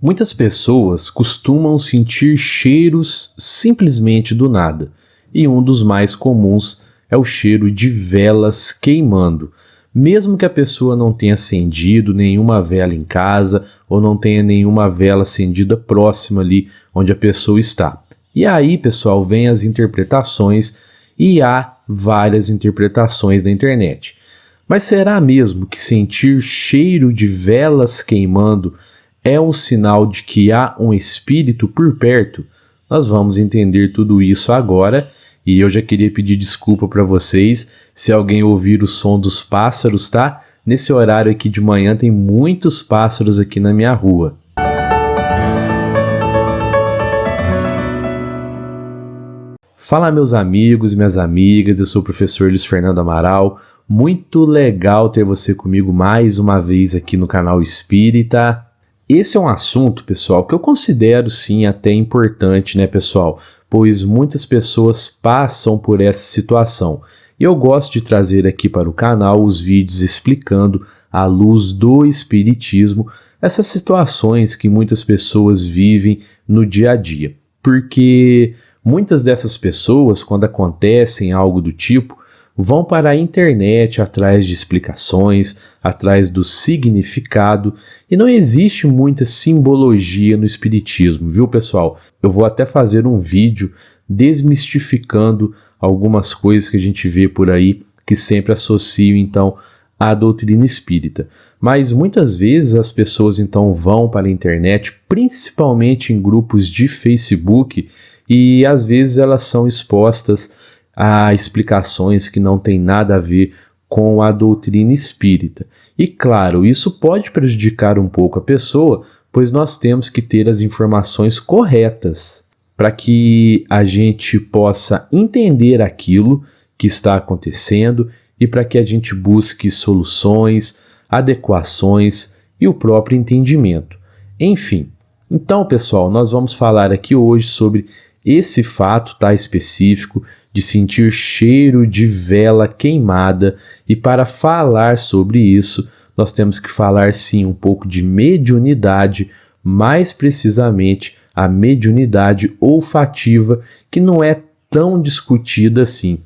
Muitas pessoas costumam sentir cheiros simplesmente do nada, e um dos mais comuns é o cheiro de velas queimando. Mesmo que a pessoa não tenha acendido nenhuma vela em casa ou não tenha nenhuma vela acendida próxima ali onde a pessoa está. E aí, pessoal, vem as interpretações e há várias interpretações na internet. Mas será mesmo que sentir cheiro de velas queimando é um sinal de que há um espírito por perto? Nós vamos entender tudo isso agora e eu já queria pedir desculpa para vocês se alguém ouvir o som dos pássaros, tá? Nesse horário aqui de manhã tem muitos pássaros aqui na minha rua. Fala, meus amigos e minhas amigas, eu sou o professor Luiz Fernando Amaral. Muito legal ter você comigo mais uma vez aqui no canal Espírita. Esse é um assunto, pessoal, que eu considero sim até importante, né, pessoal? Pois muitas pessoas passam por essa situação. E eu gosto de trazer aqui para o canal os vídeos explicando, à luz do Espiritismo, essas situações que muitas pessoas vivem no dia a dia. Porque muitas dessas pessoas, quando acontecem algo do tipo, vão para a internet atrás de explicações, atrás do significado, e não existe muita simbologia no Espiritismo, viu, pessoal? Eu vou até fazer um vídeo desmistificando algumas coisas que a gente vê por aí que sempre associam, então, à doutrina espírita. Mas muitas vezes as pessoas, então, vão para a internet, principalmente em grupos de Facebook, e às vezes elas são expostas a explicações que não têm nada a ver com a doutrina espírita. E claro, isso pode prejudicar um pouco a pessoa, pois nós temos que ter as informações corretas para que a gente possa entender aquilo que está acontecendo e para que a gente busque soluções, adequações e o próprio entendimento. Enfim, então, pessoal, nós vamos falar aqui hoje sobre esse fato, tá, específico de sentir cheiro de vela queimada, e para falar sobre isso, nós temos que falar sim um pouco de mediunidade, mais precisamente a mediunidade olfativa, que não é tão discutida assim.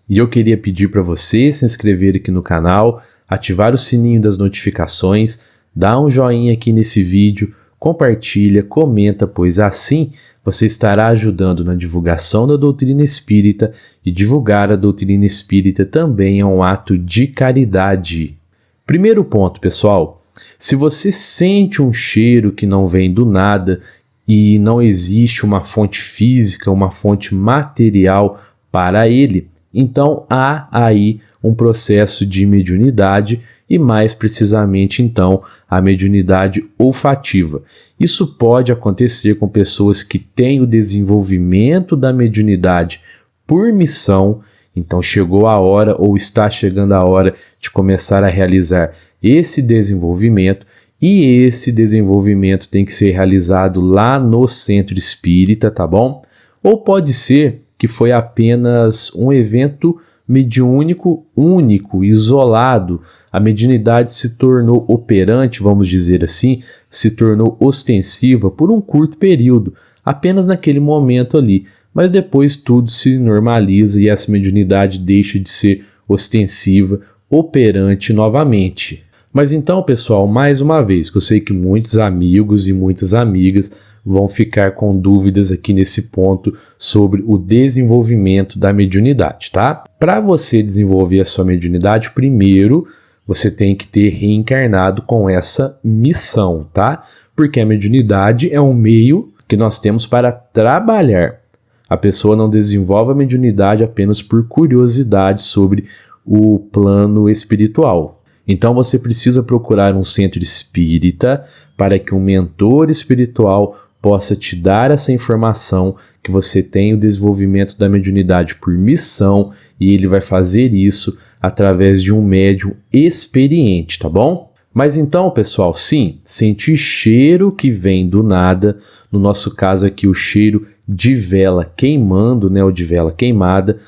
E eu queria pedir para você se inscrever aqui no canal, ativar o sininho das notificações, dar um joinha aqui nesse vídeo, compartilha, comenta, pois assim você estará ajudando na divulgação da doutrina espírita, e divulgar a doutrina espírita também é um ato de caridade. Primeiro ponto, pessoal, se você sente um cheiro que não vem do nada e não existe uma fonte física, uma fonte material para ele, então há aí um processo de mediunidade, e mais precisamente então a mediunidade olfativa. Isso pode acontecer com pessoas que têm o desenvolvimento da mediunidade por missão, então chegou a hora ou está chegando a hora de começar a realizar esse desenvolvimento, e esse desenvolvimento tem que ser realizado lá no centro espírita, tá bom? Ou pode ser que foi apenas um evento mediúnico único, isolado. A mediunidade se tornou operante, vamos dizer assim, se tornou ostensiva por um curto período, apenas naquele momento ali, mas depois tudo se normaliza e essa mediunidade deixa de ser ostensiva, operante novamente. Mas então, pessoal, mais uma vez, que eu sei que muitos amigos e muitas amigas vão ficar com dúvidas aqui nesse ponto sobre o desenvolvimento da mediunidade, tá? Para você desenvolver a sua mediunidade, primeiro você tem que ter reencarnado com essa missão, tá? Porque a mediunidade é um meio que nós temos para trabalhar. A pessoa não desenvolve a mediunidade apenas por curiosidade sobre o plano espiritual. Então você precisa procurar um centro espírita para que um mentor espiritual possa te dar essa informação que você tem o desenvolvimento da mediunidade por missão, e ele vai fazer isso através de um médium experiente, tá bom? Mas então, pessoal, sim, sentir cheiro que vem do nada, no nosso caso aqui o cheiro de vela queimando, né, ou de vela queimada,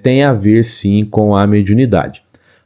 tem a ver sim com a mediunidade.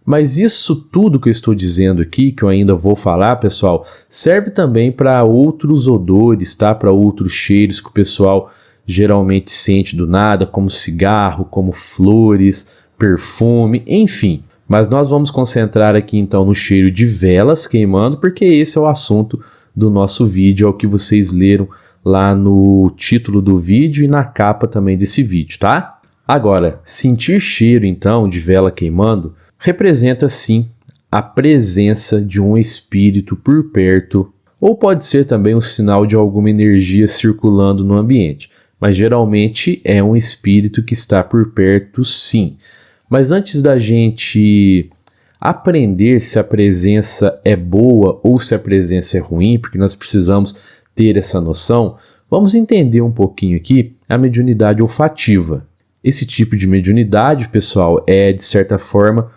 Mas isso tudo que eu estou dizendo aqui, que eu ainda vou falar, pessoal, serve também para outros odores, tá? Para outros cheiros que o pessoal geralmente sente do nada, como cigarro, como flores, perfume, enfim. Mas nós vamos concentrar aqui então no cheiro de velas queimando, porque esse é o assunto do nosso vídeo, é o que vocês leram lá no título do vídeo e na capa também desse vídeo, tá? Agora, sentir cheiro então de vela queimando representa sim a presença de um espírito por perto, ou pode ser também um sinal de alguma energia circulando no ambiente, mas geralmente é um espírito que está por perto sim. Mas antes da gente aprender se a presença é boa ou se a presença é ruim, porque nós precisamos ter essa noção, vamos entender um pouquinho aqui a mediunidade olfativa. Esse tipo de mediunidade, pessoal, é de certa forma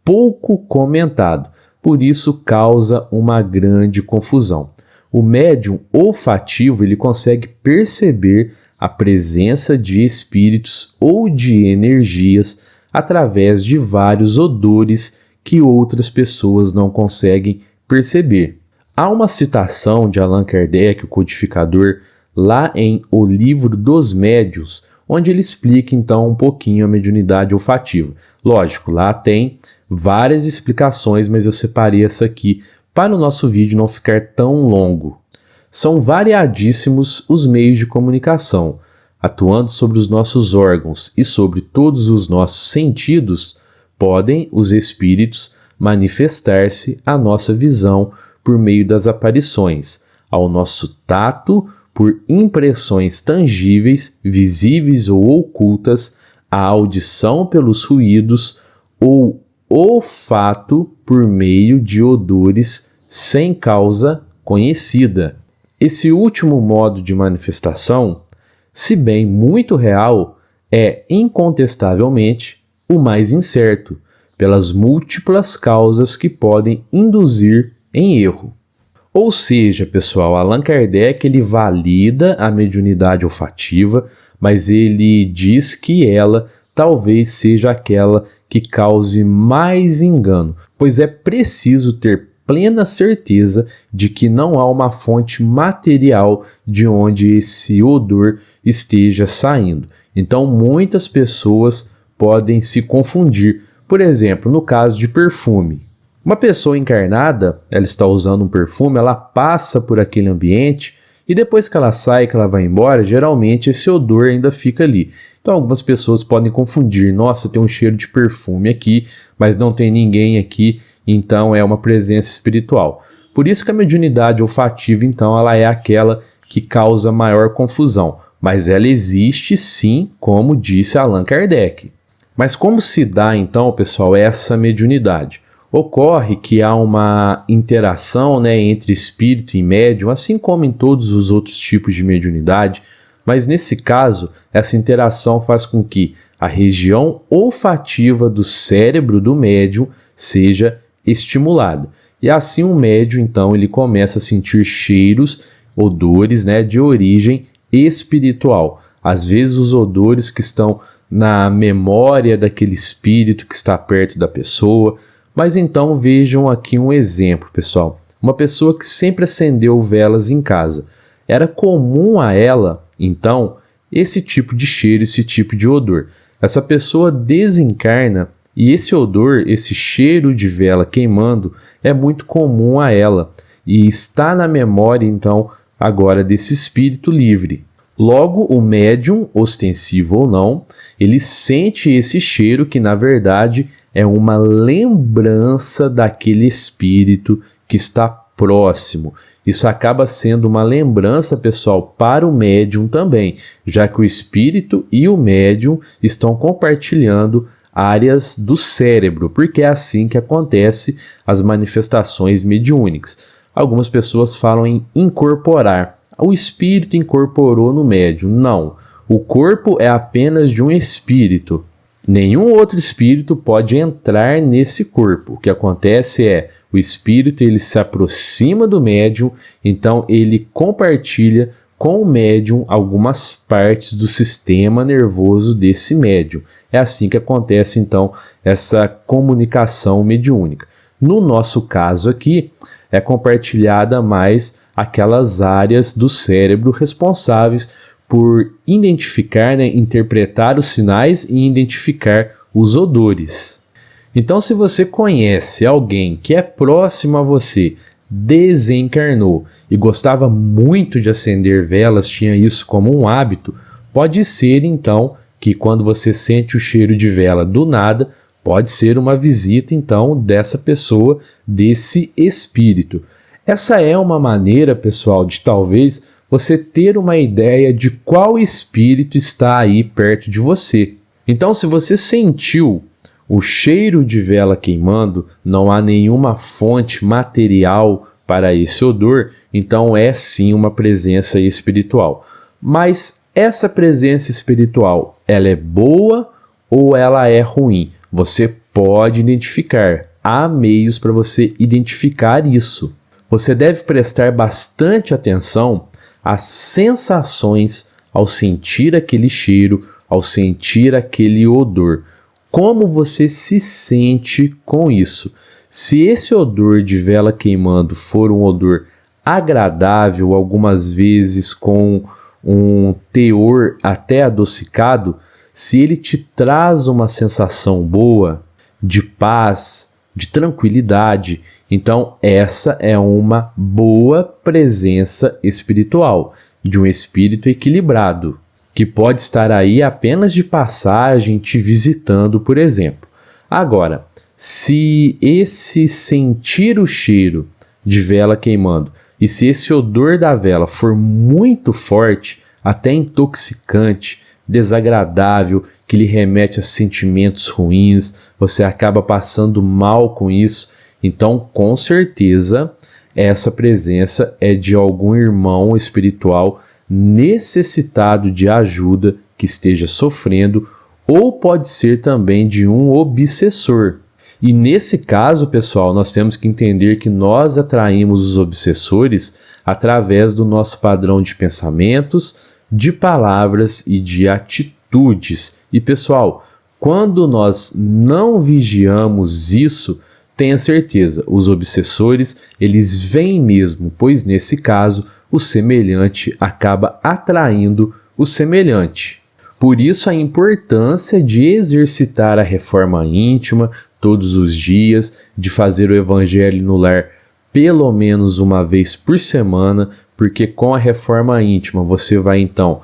pouco comentado, por isso causa uma grande confusão. O médium olfativo ele consegue perceber a presença de espíritos ou de energias através de vários odores que outras pessoas não conseguem perceber. Há uma citação de Allan Kardec, o codificador, lá em O Livro dos Médiuns, onde ele explica então um pouquinho a mediunidade olfativa. Lógico, lá tem várias explicações, mas eu separei essa aqui para o nosso vídeo não ficar tão longo. São variadíssimos os meios de comunicação, atuando sobre os nossos órgãos e sobre todos os nossos sentidos, podem os espíritos manifestar-se à nossa visão por meio das aparições, ao nosso tato por impressões tangíveis, visíveis ou ocultas, à audição pelos ruídos ou olfato por meio de odores sem causa conhecida. Esse último modo de manifestação, se bem muito real, é incontestavelmente o mais incerto, pelas múltiplas causas que podem induzir em erro. Ou seja, pessoal, Allan Kardec ele valida a mediunidade olfativa, mas ele diz que ela talvez seja aquela que cause mais engano, pois é preciso ter plena certeza de que não há uma fonte material de onde esse odor esteja saindo. Então, muitas pessoas podem se confundir. Por exemplo, no caso de perfume. Uma pessoa encarnada, ela está usando um perfume, ela passa por aquele ambiente e depois que ela sai, que ela vai embora, geralmente esse odor ainda fica ali. Então algumas pessoas podem confundir, nossa, tem um cheiro de perfume aqui, mas não tem ninguém aqui, então é uma presença espiritual. Por isso que a mediunidade olfativa, então, ela é aquela que causa maior confusão, mas ela existe sim, como disse Allan Kardec. Mas como se dá então, pessoal, essa mediunidade? Ocorre que há uma interação, né, entre espírito e médium, assim como em todos os outros tipos de mediunidade, mas nesse caso, essa interação faz com que a região olfativa do cérebro do médium seja estimulada. E assim o médium, então, ele começa a sentir cheiros, odores, né, de origem espiritual. Às vezes os odores que estão na memória daquele espírito que está perto da pessoa. Mas então vejam aqui um exemplo, pessoal. Uma pessoa que sempre acendeu velas em casa. Era comum a ela, então, esse tipo de cheiro, esse tipo de odor. Essa pessoa desencarna e esse odor, esse cheiro de vela queimando é muito comum a ela e está na memória, então, agora desse espírito livre. Logo, o médium, ostensivo ou não, ele sente esse cheiro que, na verdade, é uma lembrança daquele espírito que está próximo. Isso acaba sendo uma lembrança, pessoal, para o médium também, já que o espírito e o médium estão compartilhando áreas do cérebro, porque é assim que acontece as manifestações mediúnicas. Algumas pessoas falam em incorporar. O espírito incorporou no médium. Não, o corpo é apenas de um espírito. Nenhum outro espírito pode entrar nesse corpo. O que acontece é, o espírito ele se aproxima do médium, então ele compartilha com o médium algumas partes do sistema nervoso desse médium. É assim que acontece, então, essa comunicação mediúnica. No nosso caso aqui, é compartilhada mais aquelas áreas do cérebro responsáveis por identificar, interpretar os sinais e identificar os odores. Então, se você conhece alguém que é próximo a você, desencarnou e gostava muito de acender velas, tinha isso como um hábito, pode ser então que quando você sente o cheiro de vela do nada, pode ser uma visita então dessa pessoa, desse espírito. Essa é uma maneira, pessoal, de talvez você ter uma ideia de qual espírito está aí perto de você. Então, se você sentiu o cheiro de vela queimando, não há nenhuma fonte material para esse odor, então é sim uma presença espiritual. Mas essa presença espiritual, ela é boa ou ela é ruim? Você pode identificar. Há meios para você identificar isso. Você deve prestar bastante atenção às sensações ao sentir aquele cheiro, ao sentir aquele odor. Como você se sente com isso? Se esse odor de vela queimando for um odor agradável, algumas vezes com um teor até adocicado, se ele te traz uma sensação boa, de paz, de tranquilidade, então essa é uma boa presença espiritual, de um espírito equilibrado, que pode estar aí apenas de passagem, te visitando, por exemplo. Agora, se esse sentir o cheiro de vela queimando e se esse odor da vela for muito forte, até intoxicante, desagradável, que lhe remete a sentimentos ruins, você acaba passando mal com isso, então com certeza essa presença é de algum irmão espiritual necessitado de ajuda, que esteja sofrendo, ou pode ser também de um obsessor. E nesse caso, pessoal, nós temos que entender que nós atraímos os obsessores através do nosso padrão de pensamentos, de palavras e de atitudes. E, pessoal, quando nós não vigiamos isso, tenha certeza, os obsessores, eles vêm mesmo, pois nesse caso, o semelhante acaba atraindo o semelhante. Por isso a importância de exercitar a reforma íntima todos os dias, de fazer o evangelho no lar pelo menos uma vez por semana, porque com a reforma íntima você vai então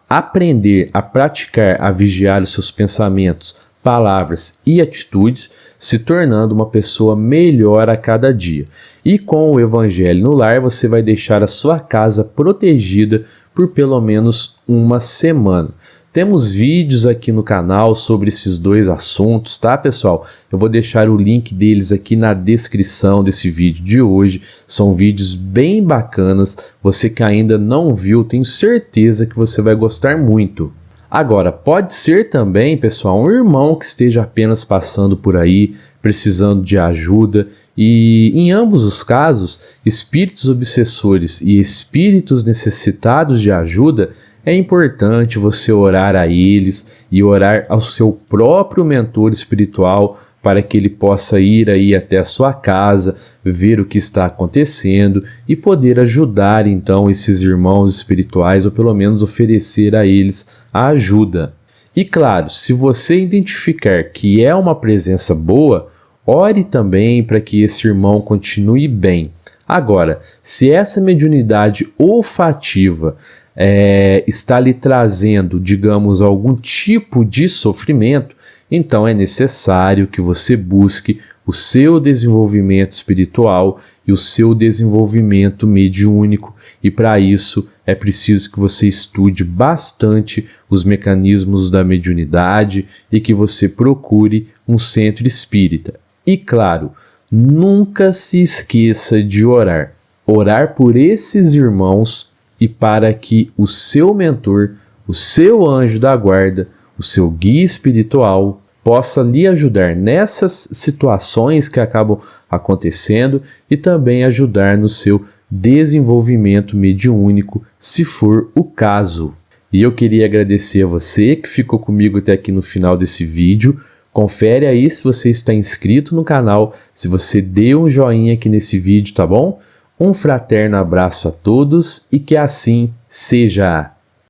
aprender a praticar, a vigiar os seus pensamentos, palavras e atitudes, se tornando uma pessoa melhor a cada dia. E com o evangelho no lar, você vai deixar a sua casa protegida por pelo menos uma semana. Temos vídeos aqui no canal sobre esses dois assuntos, tá, pessoal? Eu vou deixar o link deles aqui na descrição desse vídeo de hoje. São vídeos bem bacanas. Você que ainda não viu, tenho certeza que você vai gostar muito. Agora, pode ser também, pessoal, um irmão que esteja apenas passando por aí, precisando de ajuda, e em ambos os casos, espíritos obsessores e espíritos necessitados de ajuda, é importante você orar a eles e orar ao seu próprio mentor espiritual para que ele possa ir aí até a sua casa, ver o que está acontecendo e poder ajudar então esses irmãos espirituais, ou pelo menos oferecer a eles a ajuda. E claro, se você identificar que é uma presença boa, ore também para que esse irmão continue bem. Agora, se essa mediunidade olfativa está lhe trazendo, digamos, algum tipo de sofrimento, então é necessário que você busque o seu desenvolvimento espiritual e o seu desenvolvimento mediúnico, e para isso é preciso que você estude bastante os mecanismos da mediunidade e que você procure um centro espírita. E claro, nunca se esqueça de orar. Orar por esses irmãos e para que o seu mentor, o seu anjo da guarda, o seu guia espiritual possa lhe ajudar nessas situações que acabam acontecendo e também ajudar no seu desenvolvimento mediúnico, se for o caso. E eu queria agradecer a você que ficou comigo até aqui no final desse vídeo. Confere aí se você está inscrito no canal, se você deu um joinha aqui nesse vídeo, tá bom? Um fraterno abraço a todos e que assim seja.